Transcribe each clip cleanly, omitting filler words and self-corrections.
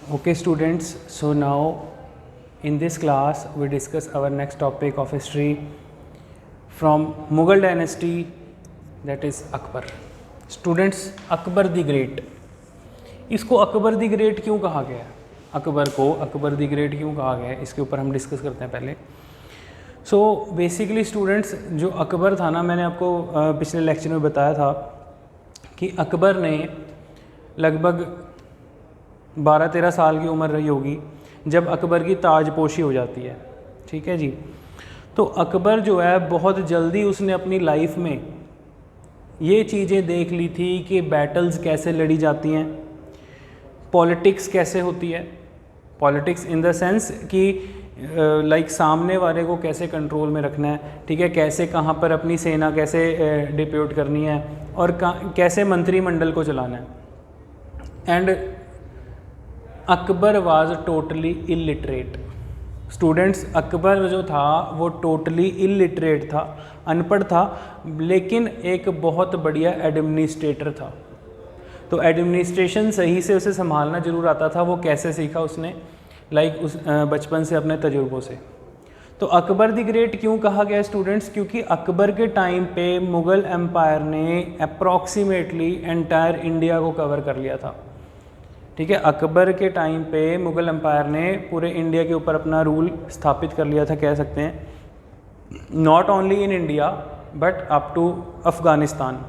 Okay students, so now in this class we discuss our next topic of history from Mughal dynasty, that is Akbar. Students, Akbar the great, इसको Akbar the great क्यों कहा गया है? अकबर को Akbar the great क्यों कहा गया है, इसके ऊपर हम डिस्कस करते हैं पहले। सो बेसिकली स्टूडेंट्स, जो अकबर था ना, मैंने आपको पिछले लेक्चर में बताया था कि अकबर ने लगभग 12-13 साल की उम्र रही होगी जब अकबर की ताजपोशी हो जाती है। ठीक है जी। तो अकबर जो है बहुत जल्दी उसने अपनी लाइफ में ये चीज़ें देख ली थी कि बैटल्स कैसे लड़ी जाती हैं, पॉलिटिक्स कैसे होती है, पॉलिटिक्स इन द सेंस कि लाइक सामने वाले को कैसे कंट्रोल में रखना है, ठीक है, कैसे कहाँ पर अपनी सेना कैसे डिप्यूट करनी है और कैसे मंत्रिमंडल को चलाना है। And Akbar was totally illiterate. Students, Akbar जो था वो टोटली इलिटरेट था, अनपढ़ था, लेकिन एक बहुत बढ़िया एडमिनिस्ट्रेटर था। तो एडमिनिस्ट्रेशन सही से उसे संभालना जरूर आता था। वो कैसे सीखा उसने? लाइक उस बचपन से अपने तजुर्बों से। तो अकबर द ग्रेट क्यों कहा गया स्टूडेंट्स? क्योंकि अकबर के टाइम पे मुग़ल एम्पायर ने अप्रॉक्सीमेटली एंटायर इंडिया को कवर कर लिया था। ठीक है, अकबर के टाइम पे मुग़ल एम्पायर ने पूरे इंडिया के ऊपर अपना रूल स्थापित कर लिया था, कह सकते हैं, not only in India but up to Afghanistan.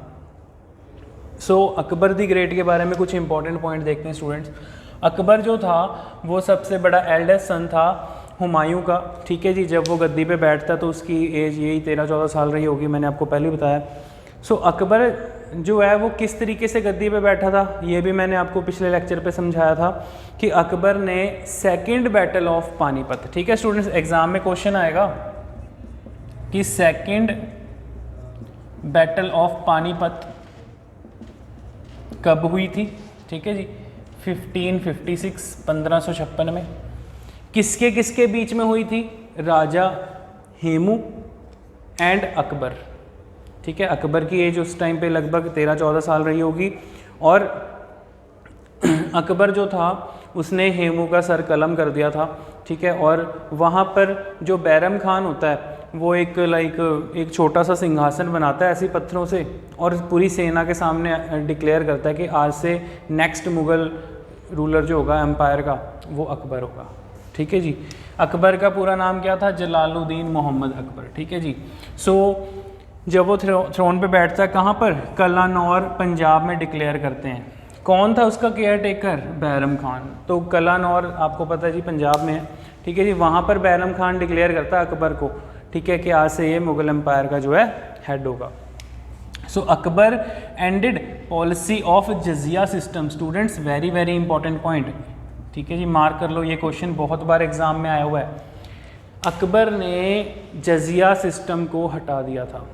So Akbar the great के बारे में कुछ इंपॉर्टेंट पॉइंट देखते हैं स्टूडेंट्स। अकबर जो था वो सबसे बड़ा एल्डेस्ट सन था हुमायूं का। ठीक है जी। जब वो गद्दी पे बैठता तो उसकी एज यही 13-14 साल रही होगी, मैंने आपको पहले बताया। सो अकबर जो है वो किस तरीके से गद्दी पे बैठा था, ये भी मैंने आपको पिछले लेक्चर पे समझाया था कि अकबर ने सेकंड बैटल ऑफ पानीपत, ठीक है स्टूडेंट्स, एग्जाम में क्वेश्चन आएगा कि सेकंड बैटल ऑफ पानीपत कब हुई थी? ठीक है जी, 1556 1556 में। किसके किसके बीच में हुई थी? राजा हेमू एंड अकबर। ठीक है, अकबर की एज उस टाइम पे लगभग 13-14 साल रही होगी और अकबर जो था उसने हेमू का सर कलम कर दिया था। ठीक है, और वहाँ पर जो बैरम खान होता है वो एक छोटा सा सिंहासन बनाता है ऐसे पत्थरों से और पूरी सेना के सामने डिक्लेयर करता है कि आज से नेक्स्ट मुग़ल रूलर जो होगा एम्पायर का वो अकबर होगा। ठीक है जी। अकबर का पूरा नाम क्या था? जलालुद्दीन मोहम्मद अकबर। ठीक है जी। सो जब वो थ्रोन पे बैठता है, कहाँ पर? कलानौर पंजाब में डिक्लेयर करते हैं। कौन था उसका केयर टेकर? बैरम खान। तो कलानौर आपको पता है जी पंजाब में है। ठीक है जी। वहाँ पर बैरम खान डिक्लेयर करता है अकबर को, ठीक है, कि आज से ये मुग़ल एम्पायर का जो है हेड होगा। So Akbar ended policy of jizya system. Students, very very important point. ठीक है जी, मार्क कर लो, ये क्वेश्चन बहुत बार एग्जाम में आया हुआ है। अकबर ने जजिया सिस्टम को हटा दिया था।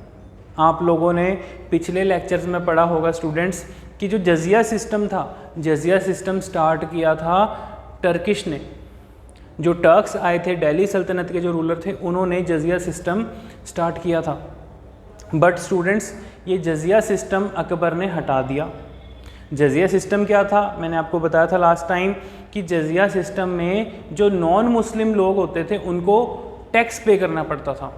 आप लोगों ने पिछले लेक्चर्स में पढ़ा होगा स्टूडेंट्स कि जो जजिया सिस्टम था, जजिया सिस्टम स्टार्ट किया था टर्किश ने। जो टर्क्स आए थे, दिल्ली सल्तनत के जो रूलर थे, उन्होंने जजिया सिस्टम स्टार्ट किया था। बट स्टूडेंट्स, ये जजिया सिस्टम अकबर ने हटा दिया। जजिया सिस्टम क्या था? मैंने आपको बताया था लास्ट टाइम कि जजिया सिस्टम में जो नॉन मुस्लिम लोग होते थे उनको टैक्स पे करना पड़ता था।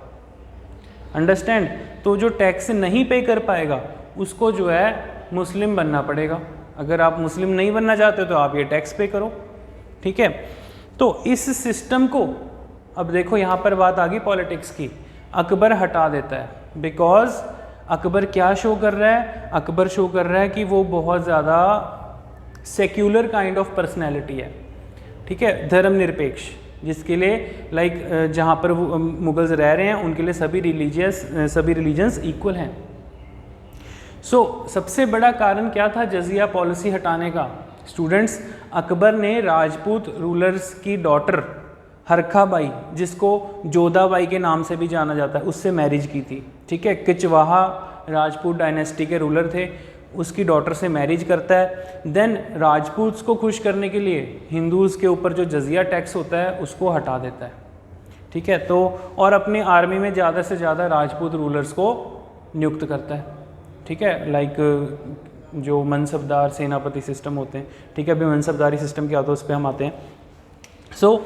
अंडरस्टैंड? तो जो टैक्स नहीं पे कर पाएगा उसको जो है मुस्लिम बनना पड़ेगा। अगर आप मुस्लिम नहीं बनना चाहते तो आप ये टैक्स पे करो। ठीक है, तो इस सिस्टम को, अब देखो यहाँ पर बात आ गई पॉलिटिक्स की, अकबर हटा देता है। बिकॉज अकबर क्या शो कर रहा है? अकबर शो कर रहा है कि वो बहुत ज़्यादा सेक्युलर काइंड ऑफ पर्सनैलिटी है। ठीक है, धर्मनिरपेक्ष, जिसके लिए जहाँ पर मुगल्स रह रहे हैं उनके लिए सभी रिलीजन्स इक्वल हैं। सो सबसे बड़ा कारण क्या था जजिया पॉलिसी हटाने का? स्टूडेंट्स, अकबर ने राजपूत रूलर्स की डॉटर हरखा बाई, जिसको जोधा बाई के नाम से भी जाना जाता है, उससे मैरिज की थी। ठीक है, किचवाहा राजपूत डायनेस्टी के रूलर थे, उसकी डॉटर से मैरिज करता है। देन राजपूत्स को खुश करने के लिए हिंदूज़ के ऊपर जो जजिया टैक्स होता है उसको हटा देता है। ठीक है, तो और अपनी आर्मी में ज़्यादा से ज़्यादा राजपूत रूलर्स को नियुक्त करता है। ठीक है, जो मनसबदार सेनापति सिस्टम होते हैं, ठीक है। अभी मनसबदारी सिस्टम क्या होता है उस पर हम आते हैं। सो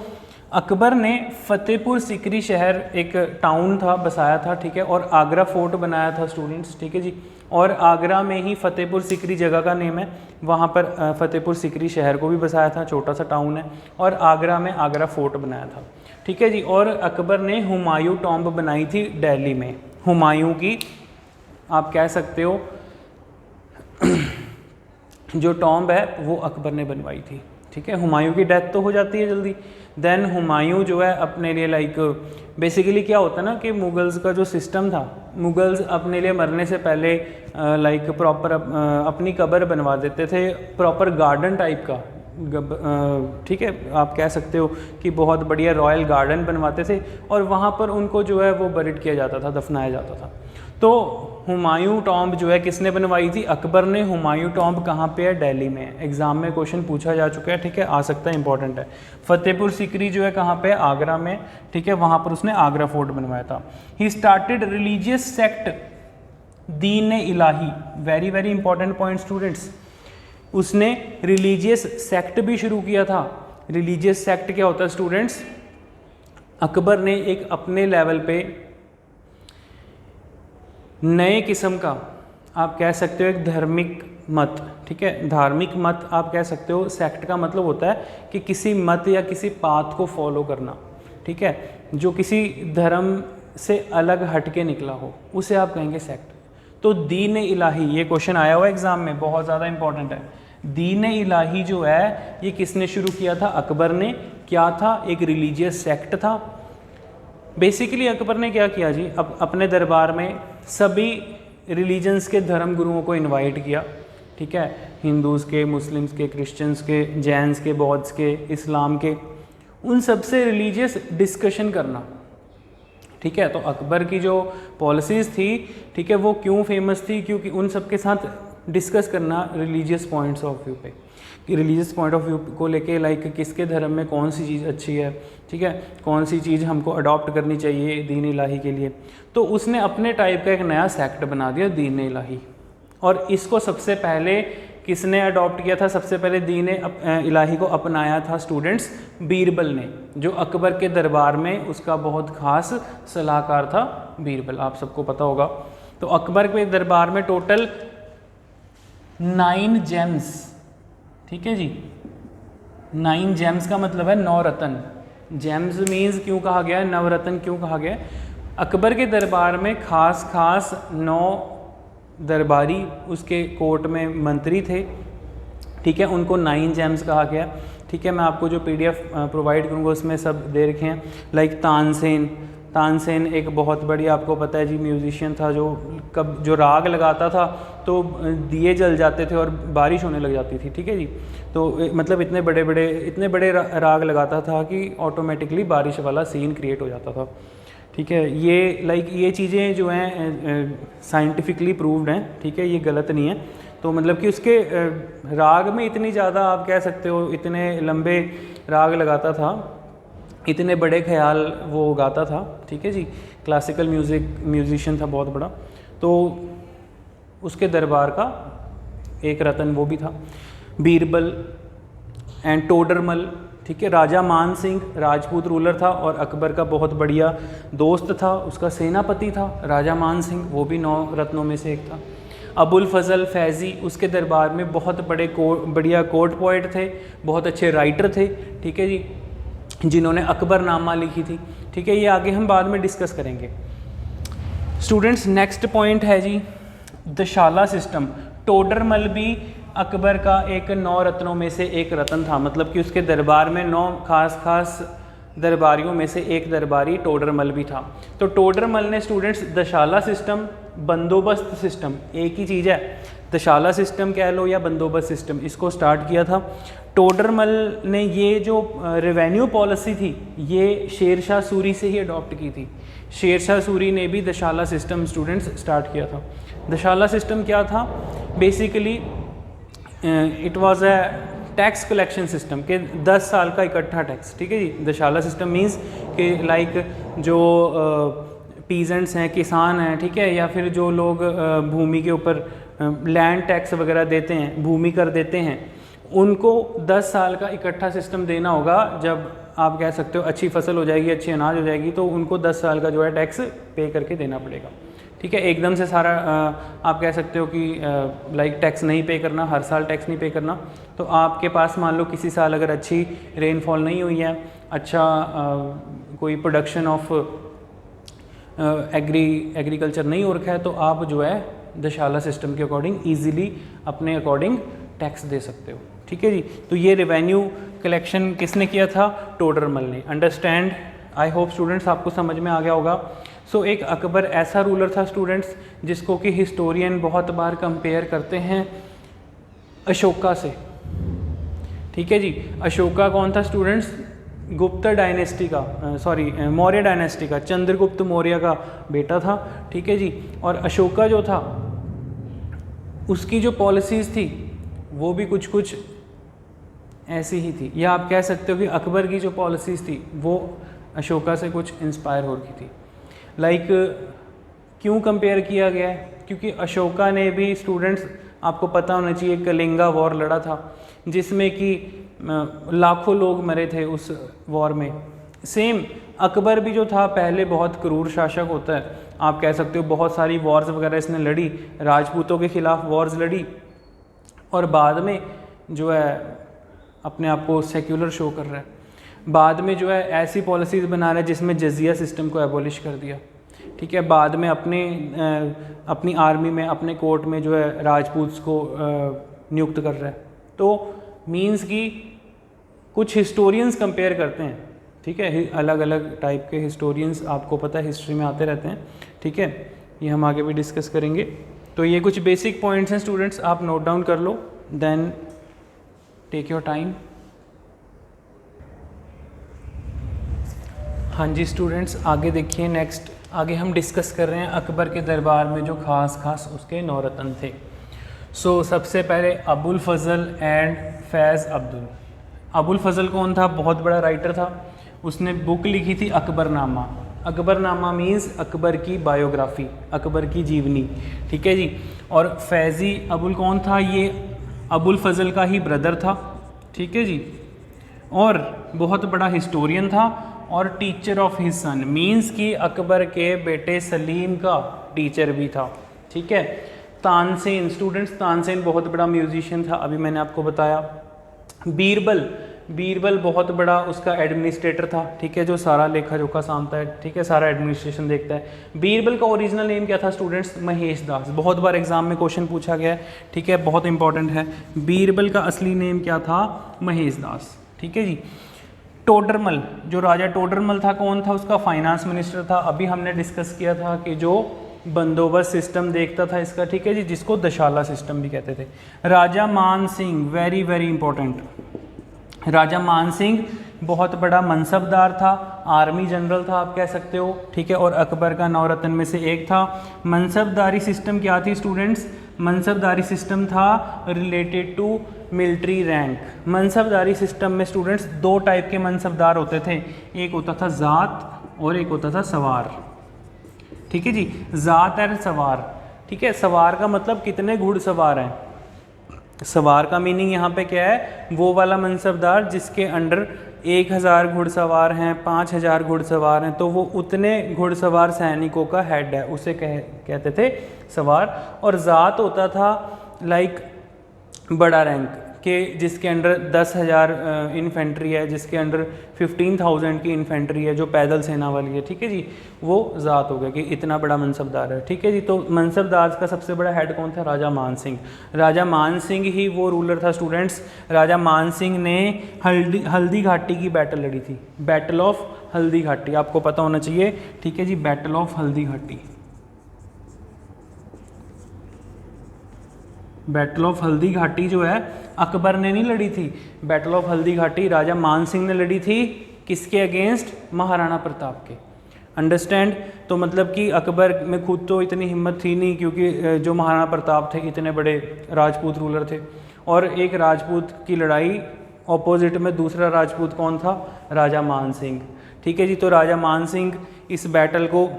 अकबर ने फतेहपुर सिकरी शहर एक टाउन था बसाया था, ठीक है, और आगरा फोर्ट बनाया था स्टूडेंट्स, ठीक है जी। और आगरा में ही फतेहपुर सिकरी जगह का नेम है, वहाँ पर फतेहपुर सिकरी शहर को भी बसाया था, छोटा सा टाउन है, और आगरा में आगरा फोर्ट बनाया था, ठीक है जी। और अकबर ने हुमायूं टॉम्ब बनाई थी दिल्ली में, हुमायूं की आप कह सकते हो जो टॉम्ब है वो अकबर ने बनवाई थी, ठीक है। हुमायूं की डेथ तो हो जाती है जल्दी, देन हुमायूं जो है अपने लिए लाइक बेसिकली क्या होता है ना कि मुगल्स का जो सिस्टम था, मुगल्स अपने लिए मरने से पहले लाइक प्रॉपर अपनी कब्र बनवा देते थे, प्रॉपर गार्डन टाइप का, ठीक है, आप कह सकते हो कि बहुत बढ़िया रॉयल गार्डन बनवाते थे और वहाँ पर उनको जो है वो बरिड किया जाता था, दफनाया जाता था। तो हुमायूं टॉम्ब जो है किसने बनवाई थी? अकबर ने। हुमायूं टॉम्ब कहाँ पे है? दिल्ली में। एग्जाम में क्वेश्चन पूछा जा चुका है, ठीक है, आ सकता है, इंपॉर्टेंट है। फतेहपुर सिकरी जो है कहाँ पे है? आगरा में, ठीक है, वहाँ पर उसने आगरा फोर्ट बनवाया था। He started religious sect Din Ilahi, very very important point students. उसने रिलीजियस सेक्ट भी शुरू किया था। रिलीजियस सेक्ट क्या होता है स्टूडेंट्स? अकबर ने एक अपने लेवल पे नए किस्म का आप कह सकते हो एक धार्मिक मत, ठीक है, धार्मिक मत आप कह सकते हो। सेक्ट का मतलब होता है कि किसी मत या किसी पाथ को फॉलो करना, ठीक है, जो किसी धर्म से अलग हट के निकला हो, उसे आप कहेंगे सेक्ट। तो दीन इलाही, ये क्वेश्चन आया हुआ एग्जाम में, बहुत ज़्यादा इंपॉर्टेंट है। दीन इलाही जो है ये किसने शुरू किया था? अकबर ने। क्या था? एक रिलीजियस सेक्ट था। बेसिकली अकबर ने क्या किया जी, अपने दरबार में सभी रिलीजन्स के धर्म गुरुओं को इनवाइट किया, ठीक है, हिंदूज़ के, मुस्लिम्स के, क्रिश्चियंस के, जैन्स के, बौद्ध के, इस्लाम के, उन सब से रिलीजियस डिस्कशन करना, ठीक है। तो अकबर की जो पॉलिसीज़ थी, ठीक है, वो क्यों फेमस थी? क्योंकि उन सब के साथ डिस्कस करना रिलीजियस पॉइंट्स ऑफ व्यू पे, कि रिलीजियस पॉइंट ऑफ व्यू को लेके लाइक किसके धर्म में कौन सी चीज़ अच्छी है, ठीक है, कौन सी चीज़ हमको अडॉप्ट करनी चाहिए दीन इलाही के लिए। तो उसने अपने टाइप का एक नया सेक्ट बना दिया, दीन इलाही। और इसको सबसे पहले किसने अडॉप्ट किया था? सबसे पहले दीन इलाही को अपनाया था स्टूडेंट्स बीरबल ने, जो अकबर के दरबार में उसका बहुत ख़ास सलाहकार था बीरबल, आप सबको पता होगा। तो अकबर के दरबार में टोटल 9 जेम्स, ठीक है जी, 9 जेम्स का मतलब है 9 रत्न। जेम्स मीन्स क्यों कहा गया है, नवरत्न क्यों कहा गया है? अकबर के दरबार में खास 9 दरबारी उसके कोर्ट में मंत्री थे, ठीक है, उनको 9 जेम्स कहा गया, ठीक है। मैं आपको जो PDF प्रोवाइड करूँगा उसमें सब दे रखे हैं, लाइक तानसेन एक बहुत बड़ी, आपको पता है जी, म्यूजिशियन था, जो राग लगाता था तो दिए जल जाते थे और बारिश होने लग जाती थी, ठीक है जी। तो मतलब इतने बड़े राग लगाता था कि ऑटोमेटिकली बारिश वाला सीन क्रिएट हो जाता था, ठीक है। ये चीज़ें जो हैं साइंटिफिकली प्रूव्ड हैं, ठीक है, ये गलत नहीं है। तो मतलब कि उसके राग में इतनी ज़्यादा आप कह सकते हो, इतने लंबे राग लगाता था, इतने बड़े ख्याल वो गाता था, ठीक है जी, क्लासिकल म्यूजिशियन था बहुत बड़ा। तो उसके दरबार का एक रतन वो भी था बीरबल एंड टोडरमल, ठीक है। राजा मान सिंह राजपूत रूलर था और अकबर का बहुत बढ़िया दोस्त था, उसका सेनापति था राजा मान सिंह, वो भी 9 रत्नों में से एक था। अबुल फजल फैज़ी उसके दरबार में बहुत बढ़िया कोर्ट पोइट थे, बहुत अच्छे राइटर थे, ठीक है जी, जिन्होंने अकबरनामा लिखी थी, ठीक है। ये आगे हम बाद में डिस्कस करेंगे स्टूडेंट्स। नेक्स्ट पॉइंट है जी दशाला सिस्टम। टोडरमल भी अकबर का एक 9 रत्नों में से एक रत्न था, मतलब कि उसके दरबार में 9 खास दरबारियों में से एक दरबारी टोडरमल भी था। तो टोडरमल ने स्टूडेंट्स दशाला सिस्टम, बंदोबस्त सिस्टम, एक ही चीज़ है, दशाला सिस्टम कह लो या बंदोबस्त सिस्टम, इसको स्टार्ट किया था टोडरमल ने। ये जो रेवेन्यू पॉलिसी थी ये शेरशाह सूरी से ही अडॉप्ट की थी। शेरशाह सूरी ने भी दशाला सिस्टम स्टूडेंट्स स्टार्ट किया था। दशाला सिस्टम क्या था? Basically it was a tax collection system के 10 साल का इकट्ठा टैक्स, ठीक है जी। दशाला सिस्टम मीन्स कि लाइक जो पीजेंट्स हैं, किसान हैं, ठीक है, या फिर जो लोग भूमि के ऊपर लैंड टैक्स वगैरह देते हैं, भूमि कर देते हैं, उनको 10 साल का इकट्ठा सिस्टम देना होगा। जब आप कह सकते हो अच्छी फसल हो जाएगी, अच्छी अनाज हो जाएगी, तो उनको 10 साल का जो है टैक्स पे करके देना पड़ेगा। ठीक है, एकदम से सारा आप कह सकते हो कि लाइक टैक्स नहीं पे करना, हर साल टैक्स नहीं पे करना। तो आपके पास मान लो किसी साल अगर अच्छी रेनफॉल नहीं हुई है, अच्छा कोई प्रोडक्शन ऑफ एग्रीकल्चर नहीं हो रखा है, तो आप जो है दशाला सिस्टम के अकॉर्डिंग ईजिली अपने अकॉर्डिंग टैक्स दे सकते हो। ठीक है जी, तो ये रेवेन्यू कलेक्शन किसने किया था? टोडरमल ने। अंडरस्टैंड, आई होप स्टूडेंट्स आपको समझ में आ गया होगा। सो एक अकबर ऐसा रूलर था स्टूडेंट्स जिसको कि हिस्टोरियन बहुत बार कंपेयर करते हैं अशोका से। ठीक है जी, अशोका कौन था स्टूडेंट्स? गुप्त डायनेस्टी का, मौर्य डायनेस्टी का, चंद्रगुप्त मौर्य का बेटा था। ठीक है जी, और अशोका जो था उसकी जो पॉलिसीज़ थी वो भी कुछ कुछ ऐसी ही थी, या आप कह सकते हो कि अकबर की जो पॉलिसीज़ थी वो अशोका से कुछ इंस्पायर हो रही थी। लाइक क्यों कंपेयर किया गया है? क्योंकि अशोका ने भी स्टूडेंट्स आपको पता होना चाहिए कलिंगा वॉर लड़ा था, जिसमें कि लाखों लोग मरे थे उस वॉर में। सेम अकबर भी जो था पहले बहुत क्रूर शासक होता है, आप कह सकते हो बहुत सारी वॉर्स वगैरह इसने लड़ी, राजपूतों के खिलाफ वॉर्स लड़ी, और बाद में जो है अपने आप को सेक्युलर शो कर रहा है, बाद में जो है ऐसी पॉलिसीज़ बना रहा है जिसमें जजिया सिस्टम को एबॉलिश कर दिया। ठीक है, बाद में अपनी आर्मी में, अपने कोर्ट में जो है राजपूत्स को नियुक्त कर रहा है। तो मीन्स कि कुछ हिस्टोरियंस कंपेयर करते हैं। ठीक है, अलग अलग टाइप के हिस्टोरियंस आपको पता है हिस्ट्री में आते रहते हैं। ठीक है, ये हम आगे भी डिस्कस करेंगे। तो ये कुछ बेसिक पॉइंट्स हैं स्टूडेंट्स, आप नोट डाउन कर लो, देन टेक योर टाइम। हाँ जी स्टूडेंट्स, आगे देखिए। नेक्स्ट आगे हम डिस्कस कर रहे हैं अकबर के दरबार में जो खास उसके नौरत्न थे। सो सबसे पहले अबुल फजल एंड फैज़ अब्दुल। अबुल फजल कौन था? बहुत बड़ा राइटर था, उसने बुक लिखी थी अकबरनामा। अकबरनामा मीन्स अकबर की बायोग्राफी, अकबर की जीवनी। ठीक है जी। और फैज़ी अबुल कौन था? ये अबुल फजल का ही ब्रदर था। ठीक है जी, और बहुत बड़ा हिस्टोरियन था और teacher of his son, means कि अकबर के बेटे सलीम का टीचर भी था। ठीक है। तानसेन, स्टूडेंट्स तानसेन बहुत बड़ा म्यूजिशियन था, अभी मैंने आपको बताया। बीरबल बहुत बड़ा उसका एडमिनिस्ट्रेटर था। ठीक है, जो सारा लेखा जोखा सामता है, ठीक है, सारा एडमिनिस्ट्रेशन देखता है। बीरबल का ओरिजिनल नेम क्या था स्टूडेंट्स? महेश दास। बहुत बार एग्जाम में क्वेश्चन पूछा गया है। ठीक है, बहुत इंपॉर्टेंट है। बीरबल का असली नेम क्या था? महेश दास। ठीक है जी। टोडरमल, जो राजा टोडरमल था कौन था? उसका फाइनेंस मिनिस्टर था। अभी हमने डिस्कस किया था कि जो बंदोबस्त सिस्टम देखता था इसका, ठीक है जी, जिसको दशाला सिस्टम भी कहते थे। राजा Man Singh, very very important. राजा मान सिंह बहुत बड़ा मनसबदार था, आर्मी जनरल था आप कह सकते हो। ठीक है, और अकबर का नौरत्न में से एक था। मनसबदारी सिस्टम क्या थी स्टूडेंट्स? मनसबदारी सिस्टम था रिलेटेड टू मिलिट्री रैंक। मनसबदारी सिस्टम में स्टूडेंट्स दो टाइप के मनसबदार होते थे, एक होता था ज़ात और एक होता था सवार। ठीक है जी, ज़ात और सवार। ठीक है, सवार का मतलब कितने घुड़सवार हैं। सवार का मीनिंग यहाँ पे क्या है? वो वाला मनसबदार जिसके अंडर 1000 घुड़सवार हैं, 5000 घुड़सवार हैं, तो वो उतने घुड़सवार सैनिकों का हेड है, उसे कहते थे सवार। और ज़ात होता था लाइक बड़ा रैंक के, जिसके अंडर 10,000 इन्फेंट्री है, जिसके अंडर 15,000 की इन्फेंट्री है, जो पैदल सेना वाली है। ठीक है जी, वो ज़ात हो गया कि इतना बड़ा मनसबदार है। ठीक है जी, तो मनसबदार का सबसे बड़ा हेड कौन था? राजा मान सिंह। राजा मान सिंह ही वो रूलर था स्टूडेंट्स। राजा मान सिंह ने हल्दी घाटी की बैटल लड़ी थी, बैटल ऑफ हल्दी घाटी, आपको पता होना चाहिए। ठीक है जी, battle of Haldi Ghati. Battle of Haldi Ghati जो है अकबर ने नहीं लड़ी थी, बैटल ऑफ हल्दी घाटी राजा मान सिंह ने लड़ी थी। किसके अगेंस्ट? महाराणा प्रताप के। अंडरस्टैंड? तो मतलब कि अकबर में खुद तो इतनी हिम्मत थी नहीं, क्योंकि जो महाराणा प्रताप थे इतने बड़े राजपूत रूलर थे, और एक राजपूत की लड़ाई ऑपोजिट में दूसरा राजपूत कौन था? राजा मान सिंह। ठीक है जी, तो राजा मान सिंह इस बैटल को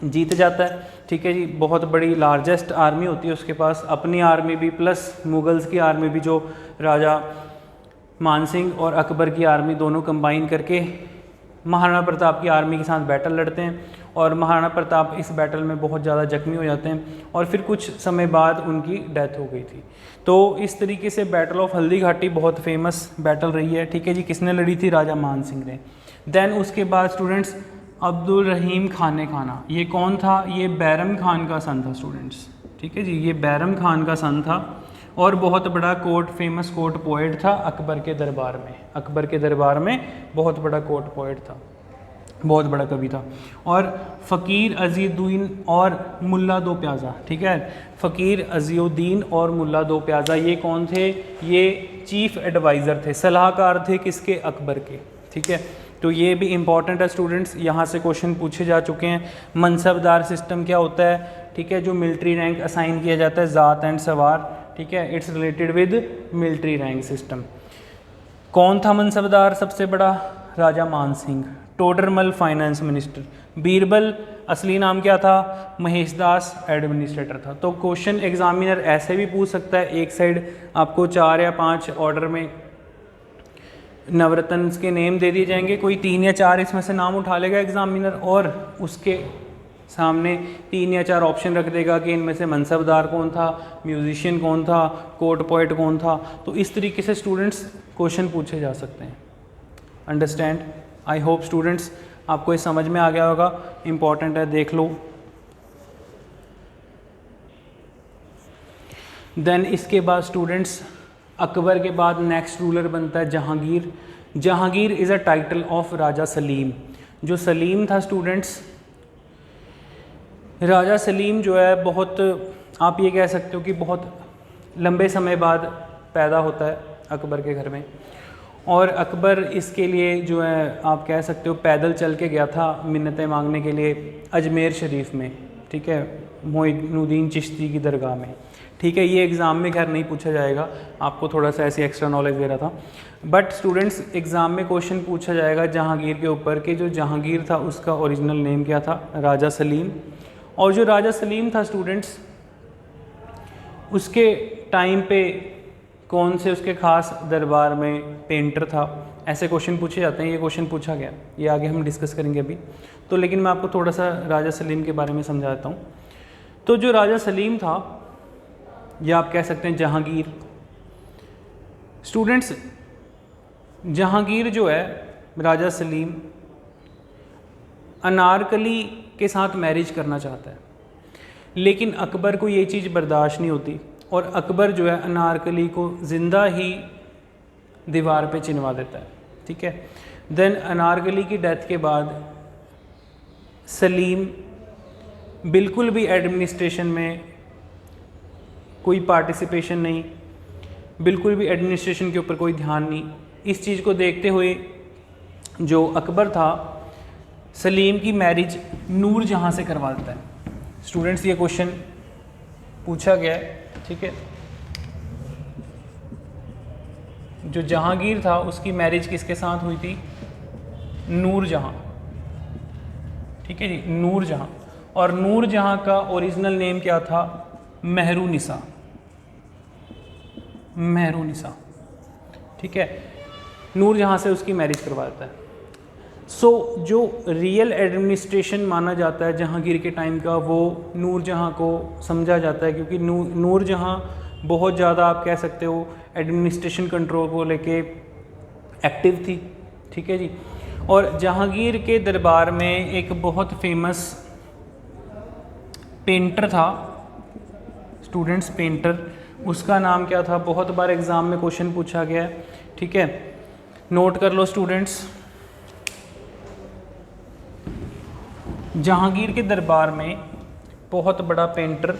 जीत जाता है। ठीक है जी, बहुत बड़ी लार्जेस्ट आर्मी होती है उसके पास, अपनी आर्मी भी प्लस मुगल्स की आर्मी भी, जो राजा मानसिंह और अकबर की आर्मी दोनों कंबाइन करके महाराणा प्रताप की आर्मी के साथ बैटल लड़ते हैं और महाराणा प्रताप इस बैटल में बहुत ज़्यादा जख्मी हो जाते हैं और फिर कुछ समय बाद उनकी डेथ हो गई थी। तो इस तरीके से बैटल ऑफ हल्दी घाटी बहुत फेमस बैटल रही है, ठीक है जी। किसने लड़ी थी? राजा मान सिंह ने। देन उसके बाद स्टूडेंट्स अब्दुल रहीम खान खाना, ये कौन था? ये बैरम खान का सन था स्टूडेंट्स, ठीक है जी, ये बैरम खान का सन था और बहुत बड़ा कोर्ट, फेमस कोर्ट पोएट था अकबर के दरबार में। अकबर के दरबार में बहुत बड़ा कोर्ट पोएट था, बहुत बड़ा कवि था। और फ़कीर अज़ीउद्दीन और मुल्ला दो प्याज़ा, ठीक है, फ़कीर अज़ीउद्दीन और मुल्ला दो प्याज़ा, ये कौन थे? ये चीफ़ एडवाइज़र थे, सलाहकार थे किसके? अकबर के, ठीक है। तो ये भी इम्पॉर्टेंट है स्टूडेंट्स, यहाँ से क्वेश्चन पूछे जा चुके हैं। मनसबदार सिस्टम क्या होता है? ठीक है, जो मिलिट्री रैंक असाइन किया जाता है ज़ात एंड सवार, ठीक है, it's related with military rank system. कौन था मनसबदार सबसे बड़ा? राजा मान सिंह। Todarmal finance minister. बीरबल असली नाम क्या था? महेशदास एडमिनिस्ट्रेटर था। तो क्वेश्चन एग्जामिनर ऐसे भी पूछ सकता है, एक साइड आपको 4 या 5 ऑर्डर में नवरत्न के नेम दे दिए जाएंगे, कोई 3 या 4 इसमें से नाम उठा लेगा एग्जामिनर और उसके सामने 3 या 4 ऑप्शन रख देगा कि इनमें से मनसबदार कौन था, म्यूजिशियन कौन था, कोर्ट पोएट कौन था। तो इस तरीके से स्टूडेंट्स क्वेश्चन पूछे जा सकते हैं। अंडरस्टैंड? आई होप स्टूडेंट्स आपको ये समझ में आ गया होगा, इम्पॉर्टेंट है, देख लो। देन इसके बाद स्टूडेंट्स अकबर के बाद नेक्स्ट रूलर बनता है Jahangir. Jahangir is a title of Raja Salim. जो सलीम था स्टूडेंट्स, राजा सलीम जो है बहुत, आप ये कह सकते हो कि बहुत लंबे समय बाद पैदा होता है अकबर के घर में और अकबर इसके लिए जो है आप कह सकते हो पैदल चल के गया था मिन्नतें मांगने के लिए अजमेर शरीफ में, ठीक है, मोइनुद्दीन चिश्ती की दरगाह में, ठीक है। ये एग्ज़ाम में खैर नहीं पूछा जाएगा, आपको थोड़ा सा ऐसी एक्स्ट्रा नॉलेज दे रहा था, बट स्टूडेंट्स एग्ज़ाम में क्वेश्चन पूछा जाएगा जहांगीर के ऊपर कि जो जहांगीर था उसका ओरिजिनल नेम क्या था? राजा सलीम। और जो राजा सलीम था स्टूडेंट्स, उसके टाइम पे कौन से उसके ख़ास दरबार में पेंटर था? ऐसे क्वेश्चन पूछे जाते हैं, ये क्वेश्चन पूछा गया, ये आगे हम डिस्कस करेंगे अभी तो, लेकिन मैं आपको थोड़ा सा राजा सलीम के बारे में समझाता हूँ। तो जो राजा सलीम था, या आप कह सकते हैं जहांगीर, स्टूडेंट्स जहांगीर जो है राजा सलीम अनारकली के साथ मैरिज करना चाहता है, लेकिन अकबर को ये चीज़ बर्दाश्त नहीं होती और अकबर जो है अनारकली को ज़िंदा ही दीवार पे चिनवा देता है, ठीक है। देन अनारकली की डेथ के बाद सलीम बिल्कुल भी एडमिनिस्ट्रेशन में कोई पार्टिसिपेशन नहीं, बिल्कुल भी एडमिनिस्ट्रेशन के ऊपर कोई ध्यान नहीं। इस चीज़ को देखते हुए जो अकबर था सलीम की मैरिज नूर जहाँ से करवा देता है। स्टूडेंट्स ये क्वेश्चन पूछा गया है, ठीक है। जो जहांगीर था उसकी मैरिज किसके साथ हुई थी? नूर जहाँ, ठीक है जी, नूर जहाँ। और नूर जहाँ का ओरिजिनल नेम क्या था? मेहरुनिसा, मेहरुनिसा, ठीक है। नूर जहाँ से उसकी मैरिज करवा देता है। सो जो रियल एडमिनिस्ट्रेशन माना जाता है जहांगीर के टाइम का, वो नूर जहाँ को समझा जाता है, क्योंकि नूर जहाँ बहुत ज़्यादा आप कह सकते हो एडमिनिस्ट्रेशन कंट्रोल को लेके एक्टिव थी, ठीक है जी। और जहांगीर के दरबार में एक बहुत फेमस पेंटर था स्टूडेंट्स, पेंटर, उसका नाम क्या था? बहुत बार एग्ज़ाम में क्वेश्चन पूछा गया है, ठीक है, नोट कर लो स्टूडेंट्स। जहांगीर के दरबार में बहुत बड़ा पेंटर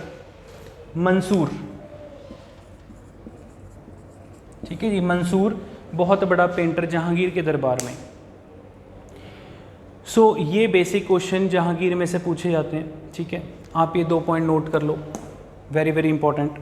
मंसूर, ठीक है जी, मंसूर बहुत बड़ा पेंटर जहांगीर के दरबार में। सो ये बेसिक क्वेश्चन जहांगीर में से पूछे जाते हैं, ठीक है। आप ये 2 पॉइंट नोट कर लो, वेरी वेरी इंपॉर्टेंट।